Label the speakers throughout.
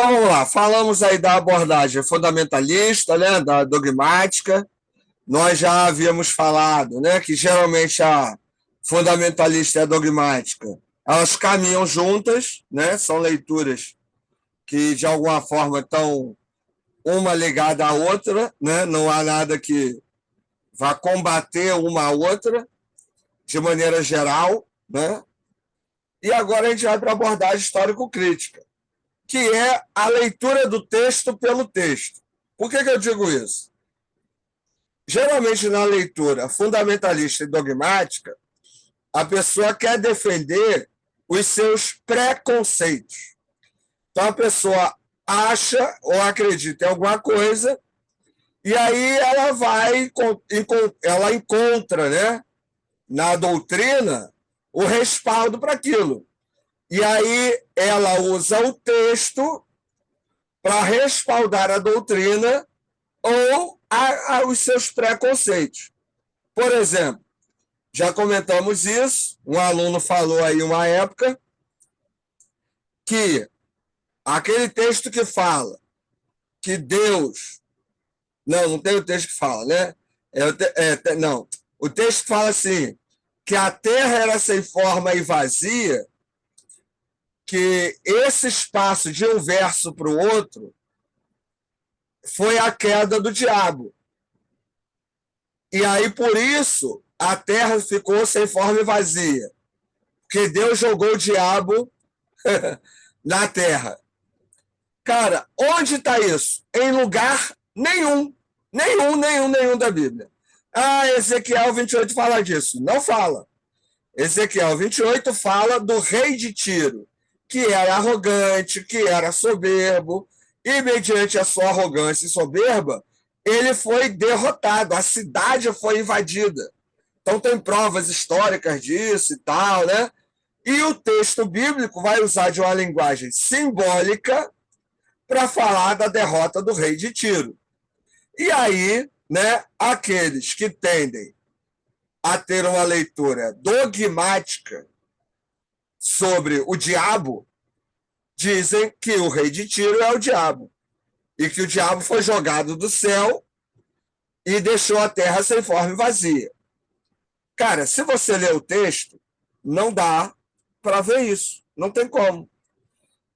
Speaker 1: Então, vamos lá. Falamos aí da abordagem fundamentalista, né, da dogmática. Nós já havíamos falado, né, que geralmente a fundamentalista e a dogmática, elas caminham juntas, né, são leituras que, de alguma forma, estão uma ligada à outra, né, não há nada que vá combater uma a outra, de maneira geral, né? E agora a gente vai para a abordagem histórico-crítica, que é a leitura do texto pelo texto. Por que eu digo isso? Geralmente, na leitura fundamentalista e dogmática, a pessoa quer defender os seus preconceitos. Então, a pessoa acha ou acredita em alguma coisa e aí ela encontra, né, na doutrina o respaldo para aquilo. E aí ela usa o texto para respaldar a doutrina ou os seus preconceitos. Por exemplo, já comentamos isso, um aluno falou aí uma época que aquele texto que fala que Deus... Não tem o texto que fala, né? Não, o texto fala assim, que a terra era sem forma e vazia, que esse espaço de um verso para o outro foi a queda do diabo. E aí, por isso, a terra ficou sem forma e vazia. Porque Deus jogou o diabo na terra. Cara, onde está isso? Em lugar nenhum. Nenhum da Bíblia. Ah, Ezequiel 28 fala disso. Não fala. Ezequiel 28 fala do rei de Tiro, que era arrogante, que era soberbo, e mediante a sua arrogância e soberba, ele foi derrotado, a cidade foi invadida. Então tem provas históricas disso e tal, né? E o texto bíblico vai usar de uma linguagem simbólica para falar da derrota do rei de Tiro. E aí, né, aqueles que tendem a ter uma leitura dogmática sobre o diabo dizem que o rei de Tiro é o diabo e que o diabo foi jogado do céu e deixou a terra sem forma e vazia. Cara, se você ler o texto, não dá para ver isso. Não tem como.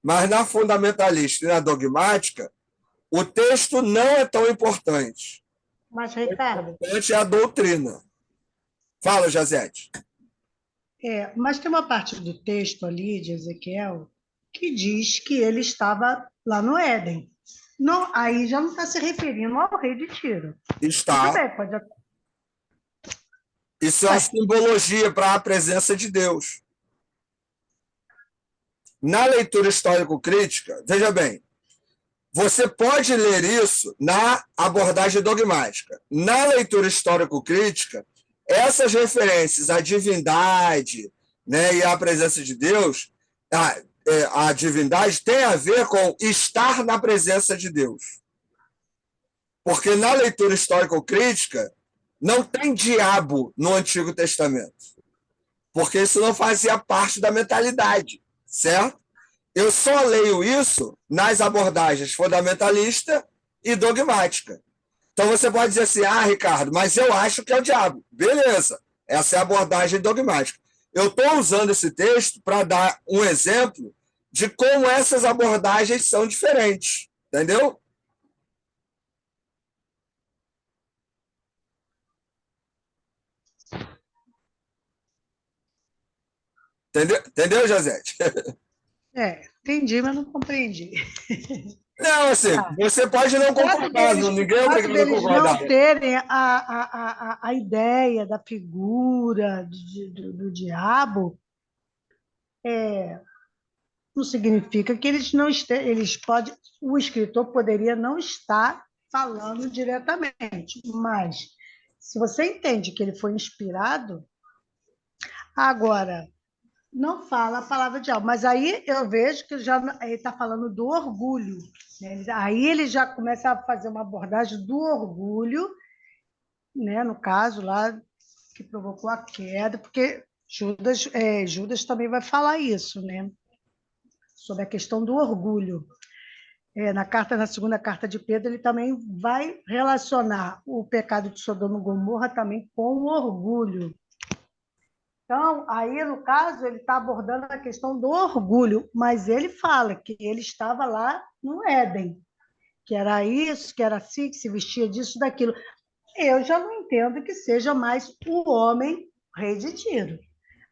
Speaker 1: Mas na fundamentalista e na dogmática, o texto não é tão importante.
Speaker 2: Mas, Ricardo...
Speaker 1: O importante é a doutrina. Fala, Jazete.
Speaker 2: Mas tem uma parte do texto ali de Ezequiel que diz que ele estava lá no Éden. Não, aí já não está se referindo ao rei de Tiro.
Speaker 1: Está.
Speaker 2: Tudo bem, pode...
Speaker 1: Isso é uma simbologia para a presença de Deus. Na leitura histórico-crítica, veja bem, você pode ler isso na abordagem dogmática. Na leitura histórico-crítica, essas referências à divindade, né, e à presença de Deus, a divindade tem a ver com estar na presença de Deus. Porque na leitura histórico-crítica, não tem diabo no Antigo Testamento. Porque isso não fazia parte da mentalidade, certo? Eu só leio isso nas abordagens fundamentalista e dogmática. Então você pode dizer assim, Ricardo, mas eu acho que é o diabo. Beleza, essa é a abordagem dogmática. Eu estou usando esse texto para dar um exemplo de como essas abordagens são diferentes, entendeu? Entendeu, Josete?
Speaker 2: Entendi, mas não compreendi.
Speaker 1: Não, assim, você pode não concordar, ninguém é obrigado a concordar.
Speaker 2: Não terem a ideia da figura do diabo, não significa que eles não estejam, o escritor poderia não estar falando diretamente, mas se você entende que ele foi inspirado, agora não fala a palavra diabo, mas aí eu vejo que ele está falando do orgulho, né? Aí ele já começa a fazer uma abordagem do orgulho, né? No caso lá que provocou a queda, porque Judas também vai falar isso, né? Sobre a questão do orgulho. Na segunda carta de Pedro, ele também vai relacionar o pecado de Sodoma e Gomorra também com o orgulho. Então, aí, no caso, ele está abordando a questão do orgulho, mas ele fala que ele estava lá no Éden, que era isso, que era assim, que se vestia disso, daquilo. Eu já não entendo que seja mais o homem rei de Tiro.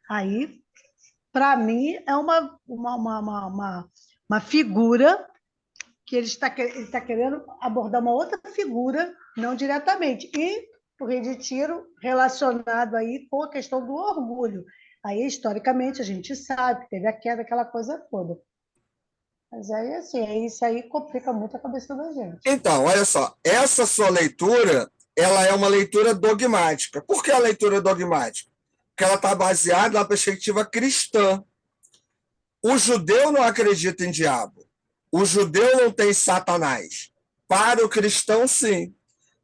Speaker 2: Aí, para mim, é uma figura que ele está querendo abordar uma outra figura, não diretamente. E o rei de Tiro relacionado aí com a questão do orgulho. Aí, historicamente, a gente sabe que teve a queda, aquela coisa toda. Mas aí, assim, isso aí complica muito a cabeça da gente.
Speaker 1: Então, olha só, essa sua leitura, ela é uma leitura dogmática. Por que a leitura dogmática? Porque ela está baseada na perspectiva cristã. O judeu não acredita em diabo. O judeu não tem Satanás. Para o cristão, sim.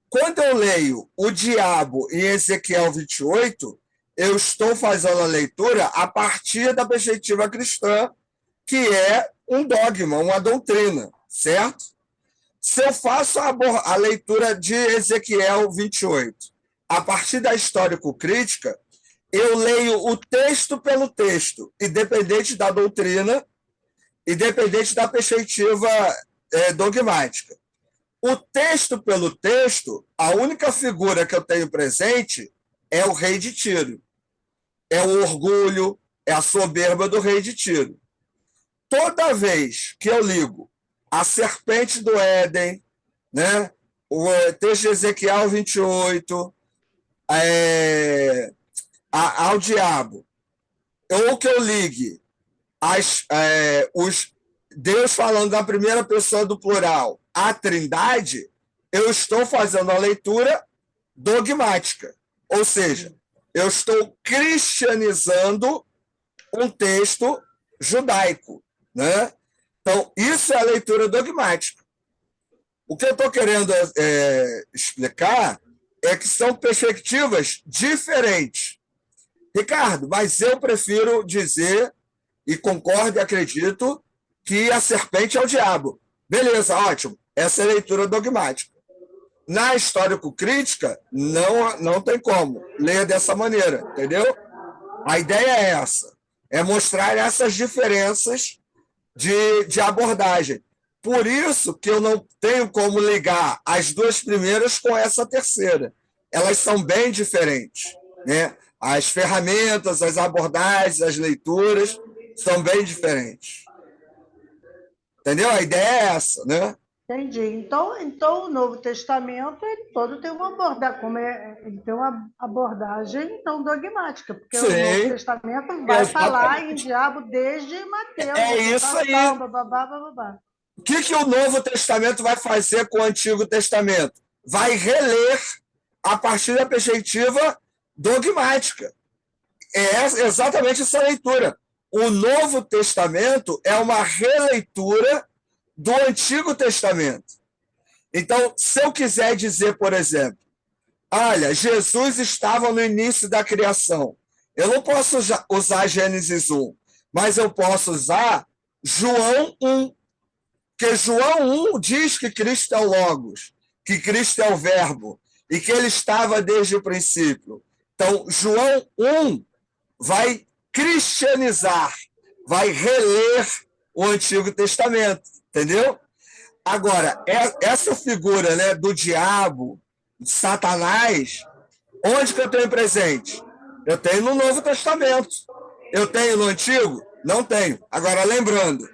Speaker 1: Quando eu leio o diabo em Ezequiel 28, eu estou fazendo a leitura a partir da perspectiva cristã, que é um dogma, uma doutrina, certo? Se eu faço a leitura de Ezequiel 28 a partir da histórico-crítica, eu leio o texto pelo texto, independente da doutrina, independente da perspectiva dogmática. O texto pelo texto, a única figura que eu tenho presente é o rei de Tiro. É o orgulho, é a soberba do rei de Tiro. Toda vez que eu ligo a serpente do Éden, né, o texto de Ezequiel 28, ao diabo, ou que eu ligue Deus falando da primeira pessoa do plural, a Trindade, eu estou fazendo a leitura dogmática. Ou seja, eu estou cristianizando um texto judaico, né? Então, isso é a leitura dogmática. O que eu estou querendo explicar é que são perspectivas diferentes. Ricardo, mas eu prefiro dizer, e concordo e acredito, que a serpente é o diabo. Beleza, ótimo. Essa é a leitura dogmática. Na histórico-crítica, não tem como ler dessa maneira, entendeu? A ideia é essa, é mostrar essas diferenças de abordagem. Por isso que eu não tenho como ligar as duas primeiras com essa terceira. Elas são bem diferentes, né? As ferramentas, as abordagens, as leituras são bem diferentes. Entendeu? A ideia é essa, né?
Speaker 2: Entendi. Então, o Novo Testamento ele todo tem uma abordagem, ele tem uma abordagem não dogmática, porque
Speaker 1: Sim,
Speaker 2: o Novo Testamento vai falar em diabo desde Mateus.
Speaker 1: É isso aí.
Speaker 2: Babá.
Speaker 1: O que o Novo Testamento vai fazer com o Antigo Testamento? Vai reler a partir da perspectiva dogmática. É exatamente essa leitura. O Novo Testamento é uma releitura do Antigo Testamento. Então, se eu quiser dizer, por exemplo, olha, Jesus estava no início da criação, eu não posso usar Gênesis 1, mas eu posso usar João 1, porque João 1 diz que Cristo é o Logos, que Cristo é o Verbo, e que ele estava desde o princípio. Então, João 1 vai cristianizar, vai reler o Antigo Testamento, entendeu? Agora, essa figura, né, do diabo, de Satanás, onde que eu tenho presente? Eu tenho no Novo Testamento. Eu tenho no Antigo? Não tenho. Agora, lembrando,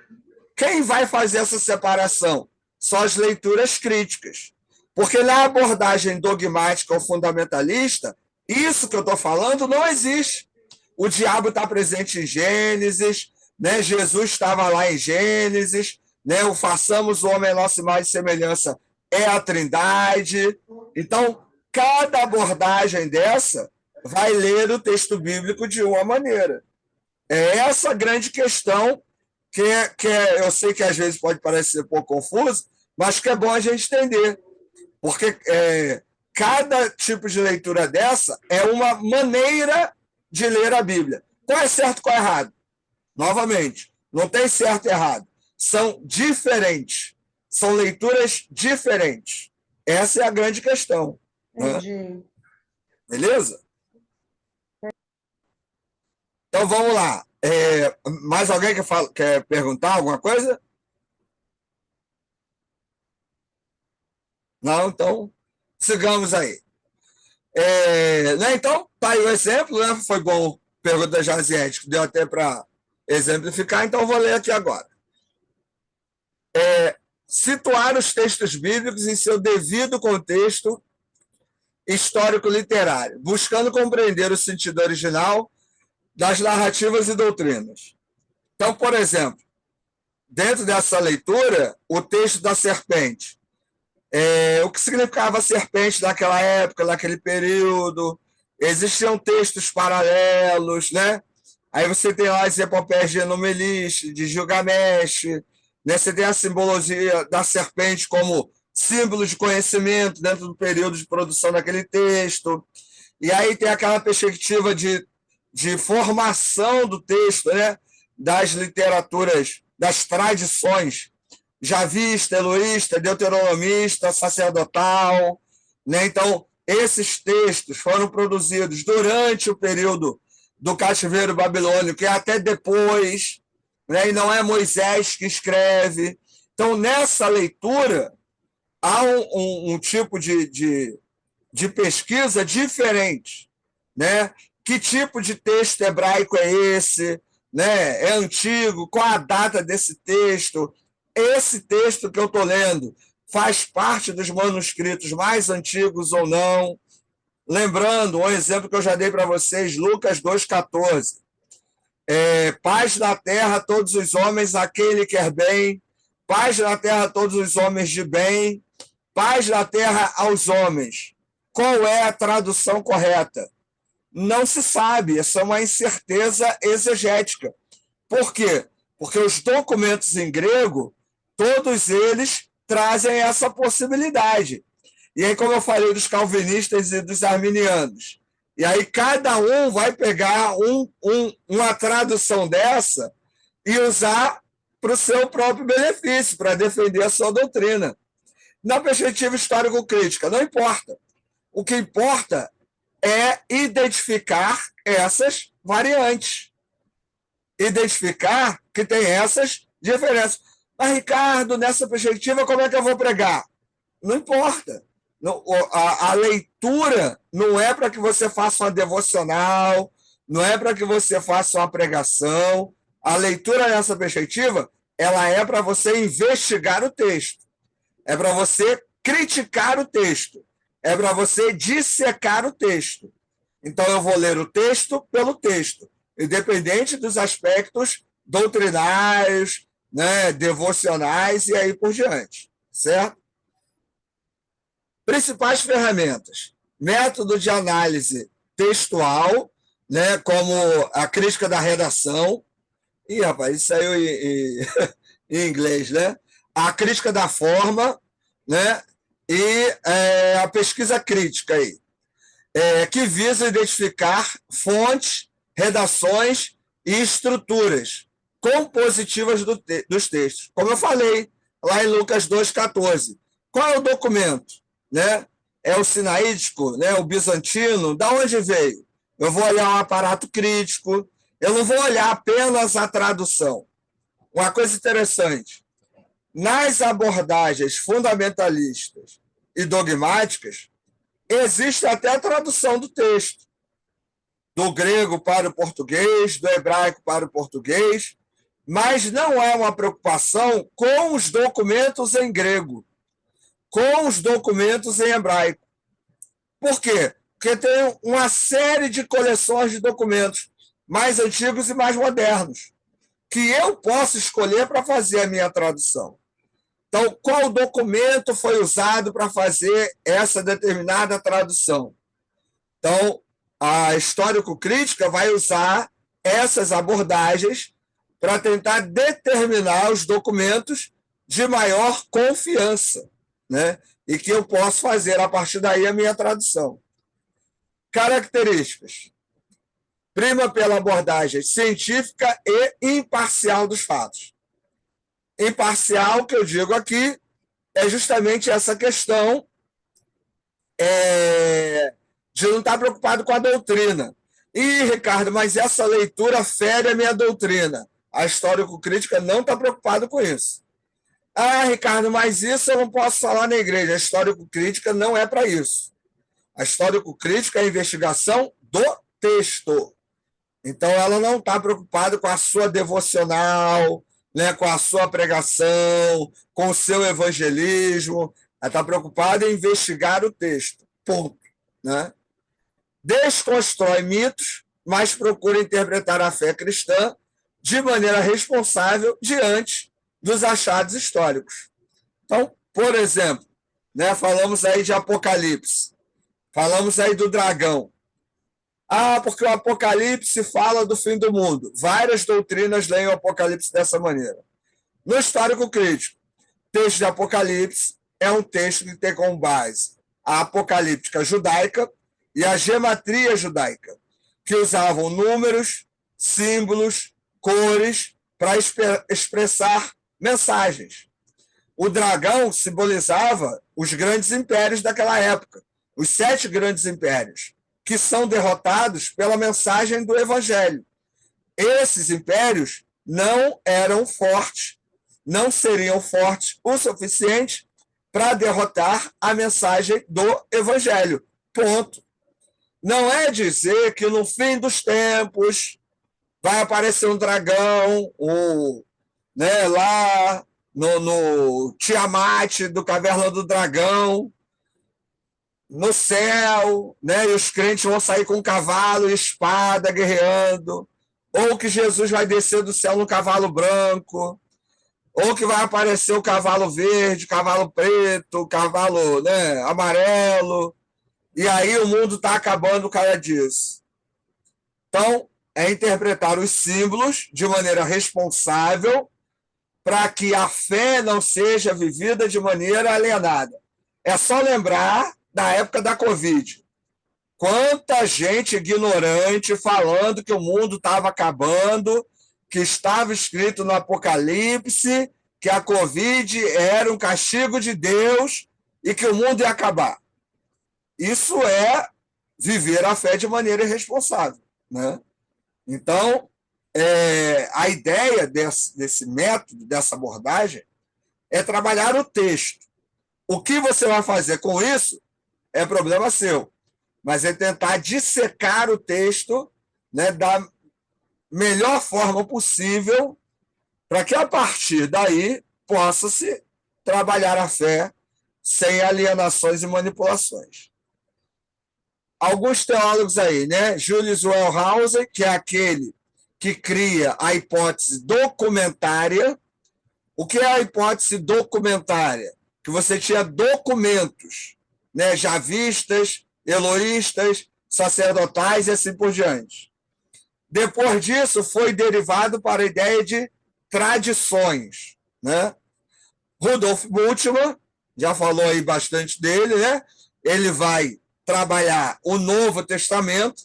Speaker 1: quem vai fazer essa separação? São as leituras críticas. Porque na abordagem dogmática ou fundamentalista, isso que eu estou falando não existe. O diabo está presente em Gênesis, né? Jesus estava lá em Gênesis, né? O façamos o homem à nossa imagem e semelhança é a Trindade. Então, cada abordagem dessa vai ler o texto bíblico de uma maneira. É essa grande questão que eu sei que às vezes pode parecer um pouco confuso, mas que é bom a gente entender. Porque cada tipo de leitura dessa é uma maneira de ler a Bíblia. Qual é certo e qual é errado? Novamente, não tem certo e errado. São diferentes. São leituras diferentes. Essa é a grande questão.
Speaker 2: Entendi.
Speaker 1: Né? Beleza? Então, vamos lá. Mais alguém quer perguntar alguma coisa? Não? Então, sigamos aí. Né? Então, tá aí o exemplo, né? Foi bom, pergunta da Jaziette, que deu até para exemplificar, então vou ler aqui agora. Situar os textos bíblicos em seu devido contexto histórico-literário, buscando compreender o sentido original das narrativas e doutrinas. Então, por exemplo, dentro dessa leitura, o texto da serpente. O que significava a serpente naquela época, naquele período? Existiam textos paralelos, né? Aí você tem lá as epopeias de Enomelis, de Gilgamesh, né? Você tem a simbologia da serpente como símbolo de conhecimento dentro do período de produção daquele texto. E aí tem aquela perspectiva de formação do texto, né? Das literaturas, das tradições javista, eloísta, deuteronomista, sacerdotal. Né? Então, esses textos foram produzidos durante o período do cativeiro babilônico e até depois, né? E não é Moisés que escreve. Então, nessa leitura, há um tipo de pesquisa diferente. Né? Que tipo de texto hebraico é esse? Né? É antigo? Qual a data desse texto? Esse texto que eu estou lendo faz parte dos manuscritos mais antigos ou não? Lembrando, um exemplo que eu já dei para vocês, Lucas 2,14. Paz na terra a todos os homens, a quem ele quer bem. Paz na terra a todos os homens de bem. Paz na terra aos homens. Qual é a tradução correta? Não se sabe, essa é uma incerteza exegética. Por quê? Porque os documentos em grego, todos eles trazem essa possibilidade. E aí, como eu falei dos calvinistas e dos arminianos, e aí cada um vai pegar uma tradução dessa e usar para o seu próprio benefício, para defender a sua doutrina. Na perspectiva histórico-crítica, não importa. O que importa é identificar essas variantes. Identificar que tem essas diferenças. Mas, Ricardo, nessa perspectiva, como é que eu vou pregar? Não importa. A leitura não é para que você faça uma devocional, não é para que você faça uma pregação. A leitura nessa perspectiva, ela é para você investigar o texto. É para você criticar o texto. É para você dissecar o texto. Então, eu vou ler o texto pelo texto, independente dos aspectos doutrinários, né, devocionais e aí por diante, certo? Principais ferramentas: método de análise textual, né, como a crítica da redação. Ih, rapaz, isso saiu em inglês, né? A crítica da forma, né? E a pesquisa crítica aí, que visa identificar fontes, redações e estruturas compositivas dos textos. Como eu falei lá em Lucas 2,14. Qual é o documento? Né? É o sinaítico, né? O bizantino? Da onde veio? Eu vou olhar um aparato crítico, eu não vou olhar apenas a tradução. Uma coisa interessante, nas abordagens fundamentalistas e dogmáticas, existe até a tradução do texto, do grego para o português, do hebraico para o português, mas não é uma preocupação com os documentos em grego, com os documentos em hebraico. Por quê? Porque tem uma série de coleções de documentos mais antigos e mais modernos, que eu posso escolher para fazer a minha tradução. Então, qual documento foi usado para fazer essa determinada tradução? Então, a histórico-crítica vai usar essas abordagens para tentar determinar os documentos de maior confiança, né? E que eu posso fazer, a partir daí, a minha tradução. Características: prima pela abordagem científica e imparcial dos fatos. Imparcial, que eu digo aqui, é justamente essa questão de não estar preocupado com a doutrina. E, Ricardo, mas essa leitura fere a minha doutrina. A histórico-crítica não está preocupado com isso. Ah, Ricardo, mas isso eu não posso falar na igreja. A histórico-crítica não é para isso. A histórico-crítica é a investigação do texto. Então, ela não está preocupada com a sua devocional, né, com a sua pregação, com o seu evangelismo. Ela está preocupada em investigar o texto. Ponto. Né? Desconstrói mitos, mas procura interpretar a fé cristã de maneira responsável diante dos achados históricos. Então, por exemplo, né, falamos aí de Apocalipse, falamos aí do dragão. Ah, porque o Apocalipse fala do fim do mundo. Várias doutrinas leem o Apocalipse dessa maneira. No histórico crítico, o texto de Apocalipse é um texto que tem como base a apocalíptica judaica e a gematria judaica, que usavam números, símbolos, cores para expressar mensagens. O dragão simbolizava os grandes impérios daquela época, os 7 grandes impérios, que são derrotados pela mensagem do evangelho. Esses impérios não eram fortes, não seriam fortes o suficiente para derrotar a mensagem do evangelho. Ponto. Não é dizer que no fim dos tempos vai aparecer um dragão, né, lá no Tiamat do Caverna do Dragão, no céu, né, e os crentes vão sair com cavalo e espada guerreando, ou que Jesus vai descer do céu no cavalo branco, ou que vai aparecer o cavalo verde, cavalo preto, cavalo, né, amarelo, e aí o mundo está acabando por causa disso. Então, é interpretar os símbolos de maneira responsável para que a fé não seja vivida de maneira alienada. É só lembrar da época da Covid. Quanta gente ignorante falando que o mundo estava acabando, que estava escrito no Apocalipse, que a Covid era um castigo de Deus e que o mundo ia acabar. Isso é viver a fé de maneira irresponsável, né? Então, a ideia desse método, dessa abordagem, é trabalhar o texto. O que você vai fazer com isso é problema seu, mas é tentar dissecar o texto, né, da melhor forma possível para que, a partir daí, possa-se trabalhar a fé sem alienações e manipulações. Alguns teólogos aí, né? Julius Wellhausen, que é aquele que cria a hipótese documentária. O que é a hipótese documentária? Que você tinha documentos, né, javistas, eloístas, sacerdotais e assim por diante. Depois disso, foi derivado para a ideia de tradições, né? Rudolf Bultmann, já falou aí bastante dele, né? Ele vai trabalhar o Novo Testamento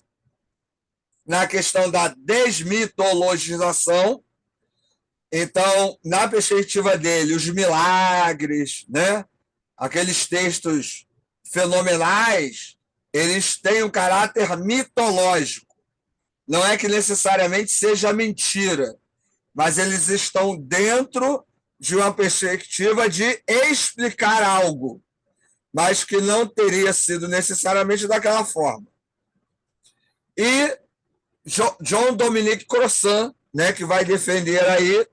Speaker 1: na questão da desmitologização. Então, na perspectiva dele, os milagres, né? Aqueles textos fenomenais, eles têm um caráter mitológico. Não é que necessariamente seja mentira, mas eles estão dentro de uma perspectiva de explicar algo, mas que não teria sido necessariamente daquela forma. E John Dominique Crossan, né, que vai defender aí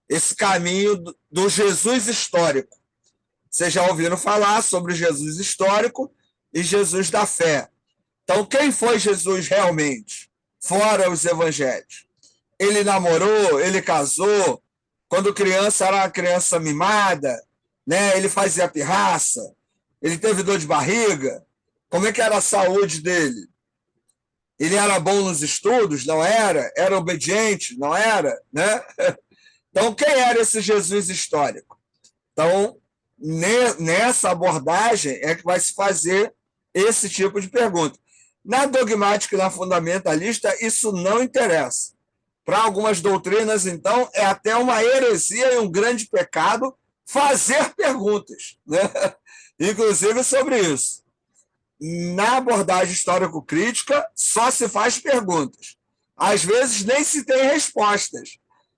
Speaker 1: esse caminho do Jesus histórico. Vocês já ouviram falar sobre Jesus histórico e Jesus da fé. Então, quem foi Jesus realmente? Fora os evangelhos. Ele namorou, ele casou, quando criança era uma criança mimada, né? Ele fazia pirraça, ele teve dor de barriga. Como é que era a saúde dele? Ele era bom nos estudos? Não era? Era obediente? Não era? Né? Então, quem era esse Jesus histórico? Então, nessa abordagem é que vai se fazer esse tipo de pergunta. Na dogmática e na fundamentalista, isso não interessa. Para algumas doutrinas, então, é até uma heresia e um grande pecado fazer perguntas, né? Inclusive sobre isso. Na abordagem histórico-crítica, só se faz perguntas. Às vezes nem se tem respostas,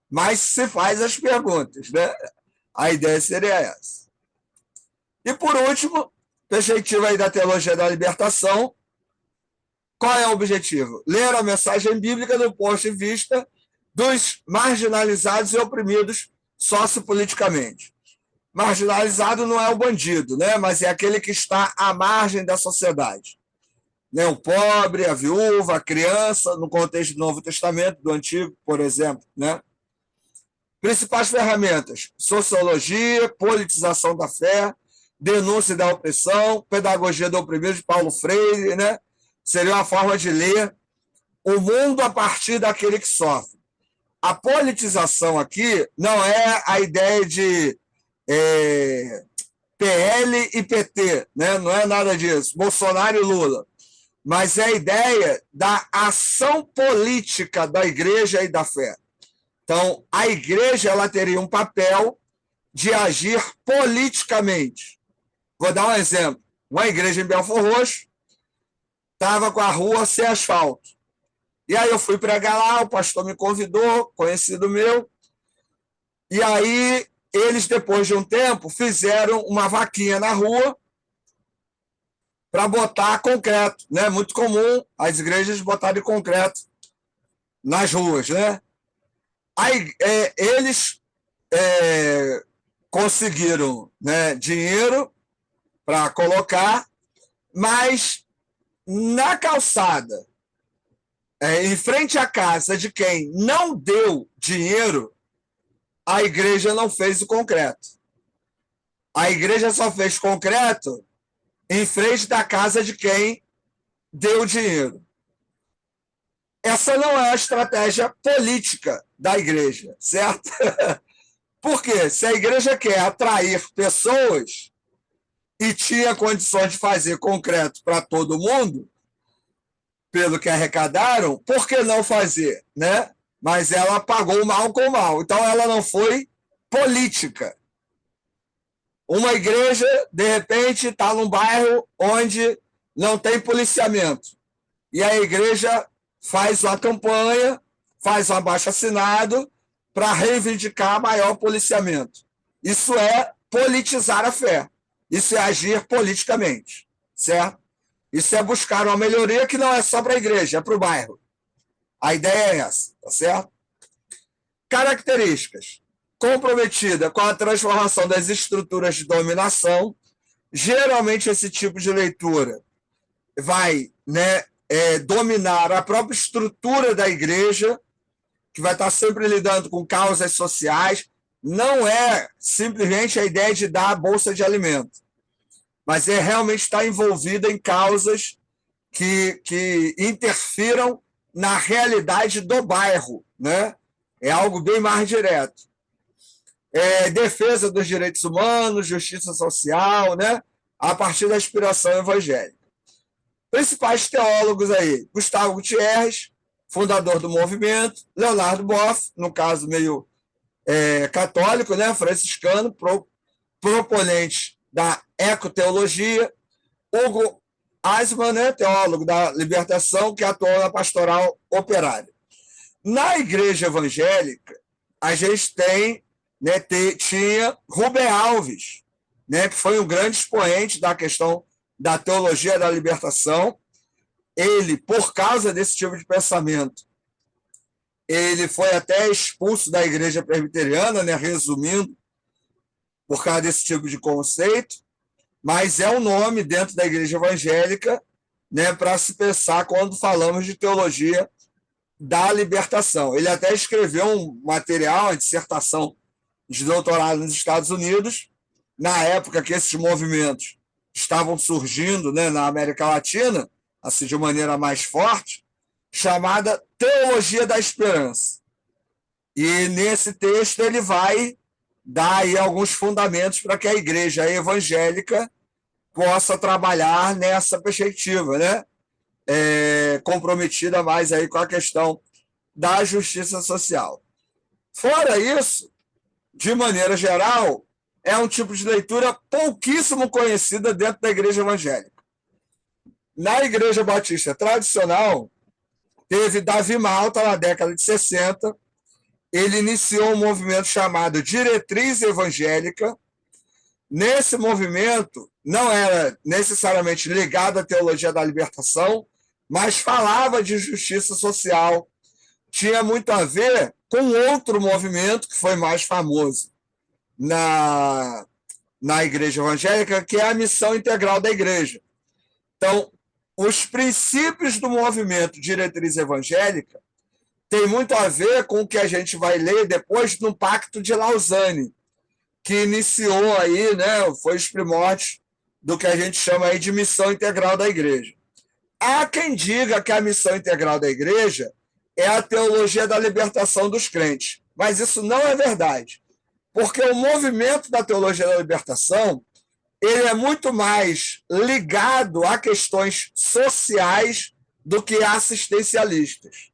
Speaker 1: mas se faz as perguntas, né? A ideia seria essa. E, por último, perspectiva aí da teologia da libertação. Qual é o objetivo? Ler a mensagem bíblica do ponto de vista dos marginalizados e oprimidos sociopoliticamente. Marginalizado não é o bandido, né? Mas é aquele que está à margem da sociedade. Né? O pobre, a viúva, a criança, no contexto do Novo Testamento, do Antigo, por exemplo. Né? Principais ferramentas: sociologia, politização da fé, denúncia da opressão, pedagogia do oprimido, de Paulo Freire. Né? Seria uma forma de ler o mundo a partir daquele que sofre. A politização aqui não é a ideia de PL e PT, né? Não é nada disso, Bolsonaro e Lula, mas é a ideia da ação política da igreja e da fé. Então, a igreja ela teria um papel de agir politicamente. Vou dar um exemplo. Uma igreja em Belford Roxo estava com a rua sem asfalto. E aí eu fui pregar lá, o pastor me convidou, conhecido meu, e aí eles, depois de um tempo, fizeram uma vaquinha na rua para botar concreto. Né? Muito comum as igrejas botarem concreto nas ruas. Né? Aí, eles conseguiram, né, dinheiro para colocar, mas na calçada, em frente à casa de quem não deu dinheiro, a igreja não fez o concreto. A igreja só fez concreto em frente da casa de quem deu dinheiro. Essa não é a estratégia política da igreja, certo? Por quê? Se a igreja quer atrair pessoas e tinha condições de fazer concreto para todo mundo, pelo que arrecadaram, por que não fazer? Né? Mas ela pagou mal com mal. Então, ela não foi política. Uma igreja, de repente, está num bairro onde não tem policiamento. E a igreja faz uma campanha, faz um abaixo-assinado para reivindicar maior policiamento. Isso é politizar a fé. Isso é agir politicamente, certo? Isso é buscar uma melhoria que não é só para a igreja, é para o bairro. A ideia é essa, tá certo? Características: comprometida com a transformação das estruturas de dominação. Geralmente, esse tipo de leitura vai, né, dominar a própria estrutura da igreja, que vai estar sempre lidando com causas sociais. Não é simplesmente a ideia de dar a bolsa de alimento, mas é realmente estar envolvida em causas que interfiram na realidade do bairro. Né? É algo bem mais direto. Defesa dos direitos humanos, justiça social, né? A partir da inspiração evangélica. Principais teólogos aí: Gustavo Gutierrez, fundador do movimento; Leonardo Boff, no caso meio católico, né? Franciscano, proponente da ecoteologia; Hugo Eismann, né? Teólogo da libertação, que atuou na pastoral operária. Na igreja evangélica, a gente tem, né, tinha Rubem Alves, né, que foi um grande expoente da questão da teologia da libertação. Ele, por causa desse tipo de pensamento, ele foi até expulso da igreja presbiteriana, né, resumindo, por causa desse tipo de conceito, mas é um nome dentro da igreja evangélica, né, para se pensar quando falamos de teologia da libertação. Ele até escreveu um material, uma dissertação de doutorado nos Estados Unidos, na época que esses movimentos estavam surgindo, né, na América Latina, assim, de maneira mais forte, chamada Teologia da Esperança. E nesse texto ele vai dar aí alguns fundamentos para que a igreja evangélica possa trabalhar nessa perspectiva, né? Comprometida mais aí com a questão da justiça social. Fora isso, de maneira geral, é um tipo de leitura pouquíssimo conhecida dentro da igreja evangélica. Na igreja batista tradicional, teve Davi Malta na década de 60. Ele iniciou um movimento chamado Diretriz Evangélica. Nesse movimento, não era necessariamente ligado à teologia da libertação, mas falava de justiça social. Tinha muito a ver com outro movimento que foi mais famoso na igreja evangélica, que é a missão integral da igreja. Então, os princípios do movimento Diretriz Evangélica tem muito a ver com o que a gente vai ler depois no Pacto de Lausanne, que iniciou aí, né, foi os primórdios do que a gente chama aí de missão integral da igreja. Há quem diga que a missão integral da igreja é a teologia da libertação dos crentes, mas isso não é verdade, porque o movimento da teologia da libertação ele é muito mais ligado a questões sociais do que assistencialistas.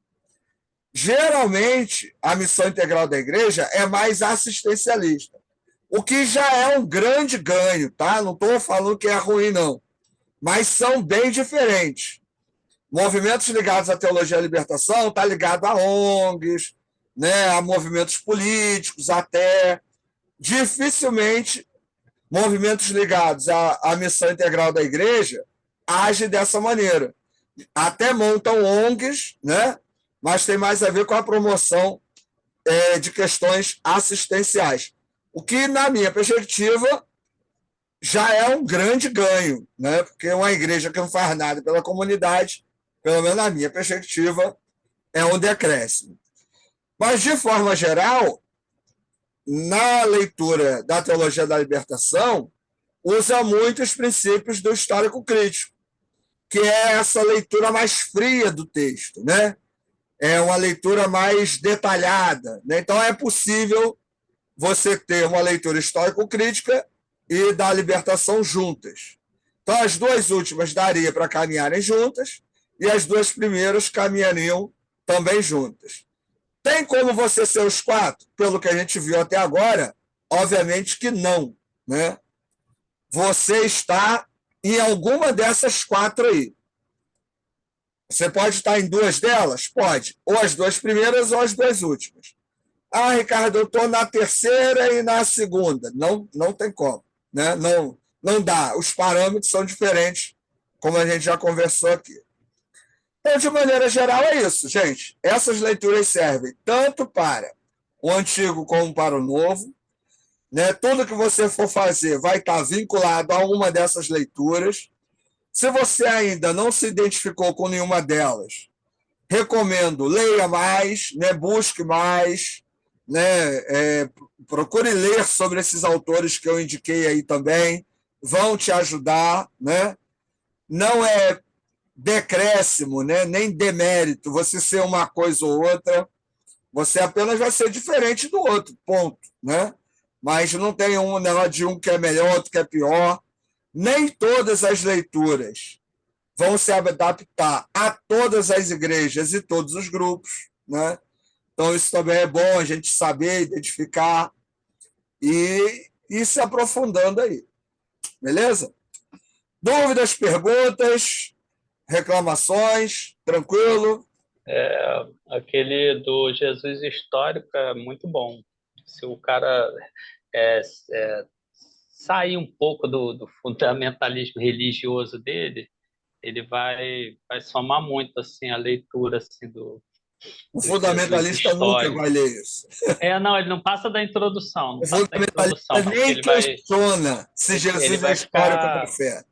Speaker 1: Geralmente, a missão integral da igreja é mais assistencialista, o que já é um grande ganho, tá? Não estou falando que é ruim, não, mas são bem diferentes. Movimentos ligados à teologia da libertação está ligado a ONGs, né, a movimentos políticos, até dificilmente movimentos ligados à missão integral da igreja agem dessa maneira. Até montam ONGs, né? Mas tem mais a ver com a promoção de questões assistenciais. O que, na minha perspectiva, já é um grande ganho, né? Porque uma igreja que não faz nada pela comunidade, pelo menos na minha perspectiva, é um decréscimo. Mas, de forma geral, na leitura da teologia da libertação, usa muito os princípios do histórico crítico, que é essa leitura mais fria do texto, né? É uma leitura mais detalhada, né? Então é possível você ter uma leitura histórico-crítica e da libertação juntas. Então as duas últimas daria para caminharem juntas e as duas primeiras caminhariam também juntas. Tem como você ser os quatro? Pelo que a gente viu até agora, obviamente que não, né? Você está em alguma dessas quatro aí. Você pode estar em duas delas? Pode. Ou as duas primeiras ou as duas últimas. Ah, Ricardo, eu estou na terceira e na segunda. Não, não tem como, né? Não, não dá. Os parâmetros são diferentes, como a gente já conversou aqui. Então, de maneira geral, é isso, gente. Essas leituras servem tanto para o antigo como para o novo, né? Tudo que você for fazer vai estar vinculado a uma dessas leituras. Se você ainda não se identificou com nenhuma delas, recomendo, leia mais, né? Busque mais, né? Procure ler sobre esses autores que eu indiquei aí também, vão te ajudar, né? Não é decréscimo, né? Nem demérito, você ser uma coisa ou outra, você apenas vai ser diferente do outro, ponto, né? Mas não tem um negócio de um que é melhor, outro que é pior. Nem todas as leituras vão se adaptar a todas as igrejas e todos os grupos, né? Então isso também é bom a gente saber, identificar e ir se aprofundando aí, beleza? Dúvidas, perguntas, reclamações, tranquilo?
Speaker 3: Aquele do Jesus histórico é muito bom. Se o cara é, é, sair um pouco do fundamentalismo religioso dele, ele vai somar muito assim a leitura assim
Speaker 1: O
Speaker 3: do Jesus
Speaker 1: fundamentalista nunca
Speaker 3: histórico.
Speaker 1: vai ler isso.
Speaker 3: Não, ele não passa da introdução, não
Speaker 1: O
Speaker 3: passa da
Speaker 1: fundamentalista
Speaker 3: introdução, porque
Speaker 1: nem questiona se
Speaker 3: ele
Speaker 1: Jesus é
Speaker 3: vai
Speaker 1: histórico da
Speaker 3: ficar.
Speaker 1: fé.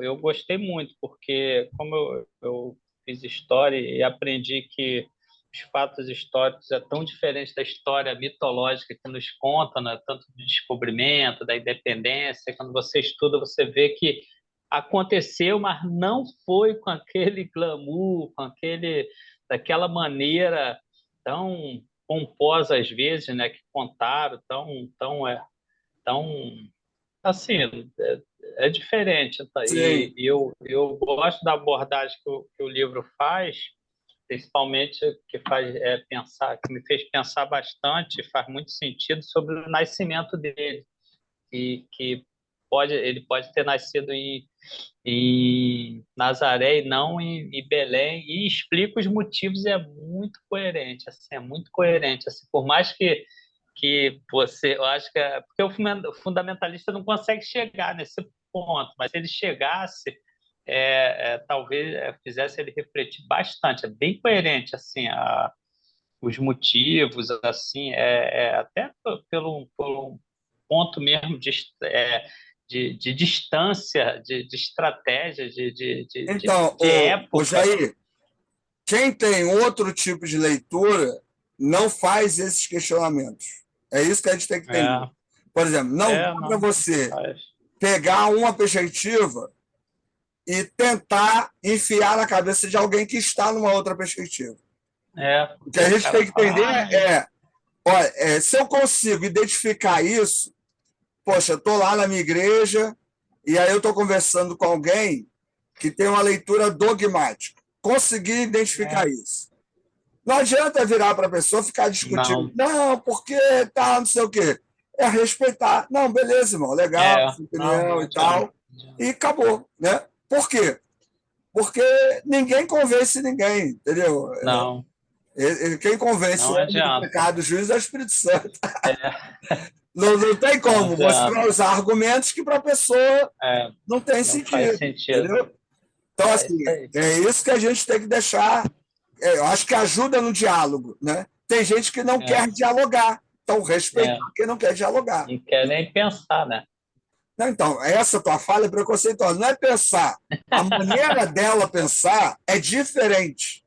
Speaker 3: Eu gostei muito, porque como eu fiz história e aprendi que os fatos históricos é tão diferente da história mitológica que nos conta, né? Tanto do descobrimento, da independência, quando você estuda, você vê que aconteceu, mas não foi com aquele glamour, daquela maneira tão pomposa às vezes, né? Que contaram, tão assim, é diferente, tá?
Speaker 1: Sim,
Speaker 3: E eu gosto da abordagem que o livro faz, principalmente que faz pensar, que me fez pensar bastante, faz muito sentido sobre o nascimento dele, que ele pode ter nascido em Nazaré e não em Belém, e explica os motivos, e é muito coerente, assim, é muito coerente, assim, por mais que você, eu acho que porque o fundamentalista não consegue chegar nesse ponto, mas se ele chegasse, talvez fizesse ele refletir bastante, é bem coerente, assim, os motivos, assim, até pelo ponto mesmo de distância, de estratégia,
Speaker 1: Então,
Speaker 3: de
Speaker 1: o
Speaker 3: época.
Speaker 1: Jair, quem tem outro tipo de leitura não faz esses questionamentos. É isso que a gente tem que entender.
Speaker 3: É,
Speaker 1: Por exemplo, não dá para
Speaker 3: não,
Speaker 1: você
Speaker 3: faz.
Speaker 1: pegar uma perspectiva e tentar enfiar na cabeça de alguém que está numa outra perspectiva. O que
Speaker 3: Porque
Speaker 1: a
Speaker 3: o
Speaker 1: gente tem
Speaker 3: cara
Speaker 1: que
Speaker 3: fala,
Speaker 1: entender olha, se eu consigo identificar isso, poxa, eu estou lá na minha igreja e aí eu estou conversando com alguém que tem uma leitura dogmática. Consegui identificar isso. Não adianta virar para a pessoa e ficar discutindo. Não, porque tá, não sei o quê. É respeitar. Não, beleza, irmão, legal, sua opinião
Speaker 3: não
Speaker 1: e tal. E acabou, né? Por quê? Porque ninguém convence ninguém, entendeu?
Speaker 3: não,
Speaker 1: Quem convence
Speaker 3: não
Speaker 1: ele do
Speaker 3: adianta.
Speaker 1: pecado, do juízo é o Espírito Santo.
Speaker 3: É,
Speaker 1: Não tem
Speaker 3: não
Speaker 1: como você
Speaker 3: adianta.
Speaker 1: vai usar argumentos que para a pessoa não tem
Speaker 3: Não faz
Speaker 1: sentido,
Speaker 3: sentido.
Speaker 1: entendeu? Então,
Speaker 3: É
Speaker 1: assim,
Speaker 3: isso aí.
Speaker 1: é isso que a gente tem que deixar. Eu acho que ajuda no diálogo, né? Tem gente que não quer dialogar, então respeitar quem não quer dialogar.
Speaker 3: Não quer nem pensar, né?
Speaker 1: Não, então, essa tua fala é preconceituosa. Não é pensar. A maneira dela pensar é diferente,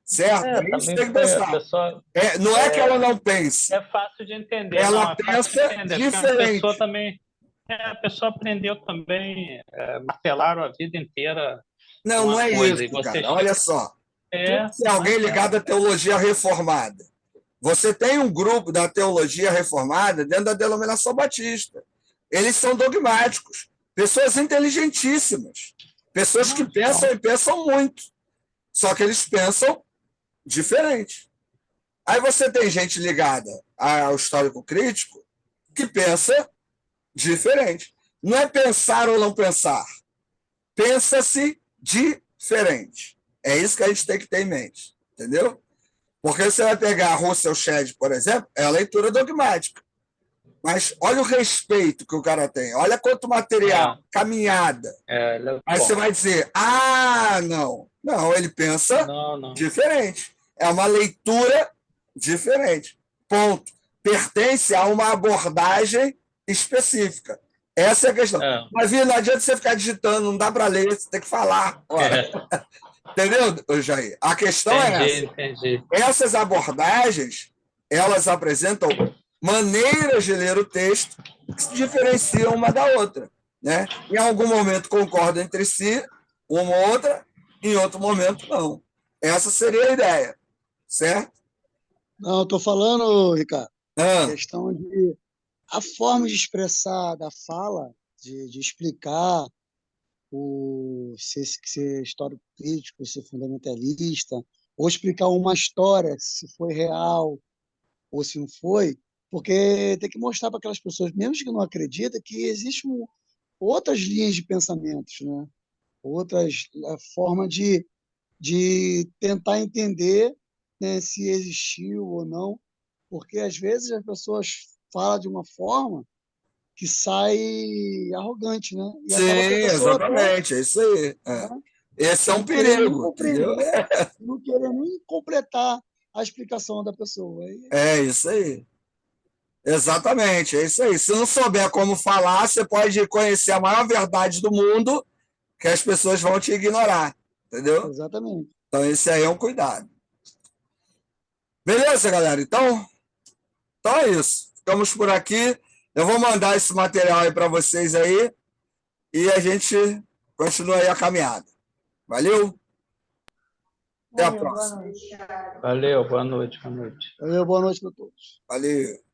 Speaker 1: certo? É isso que
Speaker 3: Também
Speaker 1: tem que
Speaker 3: foi a
Speaker 1: pensar.
Speaker 3: pessoa.
Speaker 1: Não é que ela não pense,
Speaker 3: É fácil de entender, não,
Speaker 1: ela
Speaker 3: é fácil de
Speaker 1: pensa
Speaker 3: entender. Acho que a pessoa
Speaker 1: diferente.
Speaker 3: também. A pessoa aprendeu também, martelaram a vida inteira
Speaker 1: Não, não
Speaker 3: uma
Speaker 1: é
Speaker 3: coisa,
Speaker 1: isso,
Speaker 3: e você
Speaker 1: cara. Olha só. Se
Speaker 3: não
Speaker 1: alguém
Speaker 3: adianta.
Speaker 1: ligado à teologia reformada. Você tem um grupo da teologia reformada dentro da denominação batista. Eles são dogmáticos. Pessoas inteligentíssimas. Pessoas que pensam e pensam muito. Só que eles pensam diferente. Aí você tem gente ligada ao histórico crítico que pensa diferente. Não é pensar ou não pensar. Pensa-se diferente. É isso que a gente tem que ter em mente. Entendeu? Porque você vai pegar a Russell Shedd, por exemplo, é a leitura dogmática. Mas olha o respeito que o cara tem. Olha quanto material, caminhada. Aí você vai dizer, não. Não, ele pensa
Speaker 3: Não.
Speaker 1: diferente. É uma leitura diferente. Ponto. Pertence a uma abordagem específica. Essa é a questão. Mas, não adianta você ficar digitando, não dá para ler, você tem que falar. Entendeu, Jair? A questão é essa.
Speaker 3: Entendi.
Speaker 1: Essas abordagens, elas apresentam maneiras de ler o texto que se diferenciam uma da outra. Né? Em algum momento concordam entre si, uma ou outra, em outro momento não. Essa seria a ideia, certo?
Speaker 4: Não, estou falando, Ricardo, questão de a forma de expressar da fala, de explicar ser histórico crítico, ser fundamentalista, ou explicar uma história, se foi real ou se não foi, porque tem que mostrar para aquelas pessoas, mesmo que não acreditam, que existem outras linhas de pensamentos, né? Outras formas de tentar entender, né, se existiu ou não, porque às vezes as pessoas falam de uma forma que sai arrogante, né? E
Speaker 1: Sim,
Speaker 4: acaba que a pessoa
Speaker 1: exatamente, é isso aí. Esse é um
Speaker 4: não querer nem
Speaker 1: perigo, entendeu?
Speaker 4: compreender, não querer nem completar a explicação da pessoa.
Speaker 1: É isso aí. Exatamente, é isso aí. Se não souber como falar, você pode conhecer a maior verdade do mundo, que as pessoas vão te ignorar, entendeu?
Speaker 4: Exatamente.
Speaker 1: Então, esse aí é um cuidado. Beleza, galera? Então é isso. Ficamos por aqui. Eu vou mandar esse material aí para vocês aí e a gente continua aí a caminhada. Valeu? Até a próxima.
Speaker 2: Boa noite.
Speaker 3: Valeu, boa noite.
Speaker 4: Valeu, boa noite para todos.
Speaker 1: Valeu.